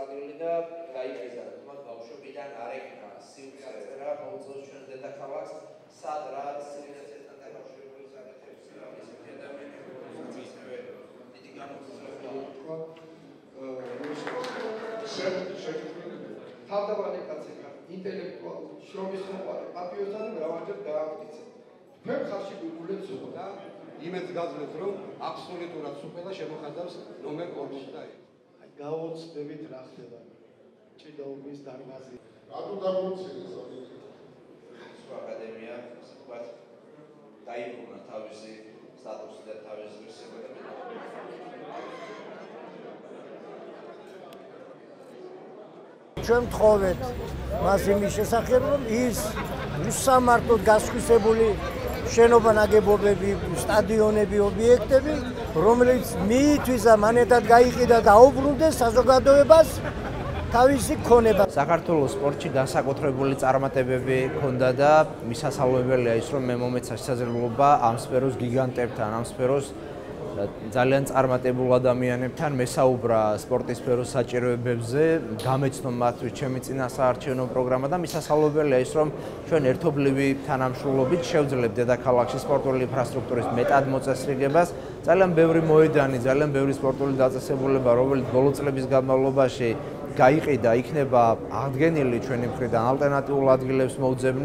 ადგილი და გაიყიდა თუმცა ბავშვობიდან არ ეკნა სიუცერა მოუწევს ჩვენ დედაქალაქს სად რა ცივილიზაციასთან დაკავშირებული საკითხებს ისეთი ადამიანების დიდი თავდავანი კაცებთან ინტელექტუალური შრომის მოყარე პატრიოტიზმი მრავალჯერ დაამტკიცა. თქვენ ხალხში გულებს უყდა იმედს გაძლევთ რომ აბსოლუტურად სუპელა შემოხადავს ნომერ 40. გაოცდებით რა ხდება ჭიდაობის დარბაზი. რატო დაგუცინეს აკადემია თქვათ დაიბრუნა თავისი სტატუსი და თავისი ღირსებები. ჩვენ ვთხოვეთ მას იმის შესახებ, რომ ის უსამართლოდ გასხვისებული შენობა ნაგებობები, სტადიონები, ობიექტები, რომელიც მიითვისა და მანეთად გაიყიდა და აუბრუნდეს საზოგადოებას თავისი ქონება. საქართველოს სპორტში განსაკუთრებული წარმატებები ჰქონდა და მისასალმებელია ის, რომ მე მომეცა შესაძლებლობა ამ სფეროს გიგანტებთან, ამ სფეროს ძალიან წარმატებულ ადამიანებთან მესაუბრა სპორტის სფეროს საჭიროებებზე, გამეცნო მათთვის ჩემი წინასაარჩევნო პროგრამა და მისასალმებელია ის, რომ ჩვენ ერთობლივი თანამშრომლობით შევძლებთ დედაქალაქში სპორტული ინფრასტრუქტურის მეტად მოწესრიგებას. ძალიან ბევრი მოედანი, ძალიან ბევრი სპორტული დაწესებულება, რომელიც ბოლო წლების განმავლობაში გაიყიდა, იქნება აღდგენილი ჩვენი მხრიდან ალტერნატიულ ადგილებს მოუძებნით.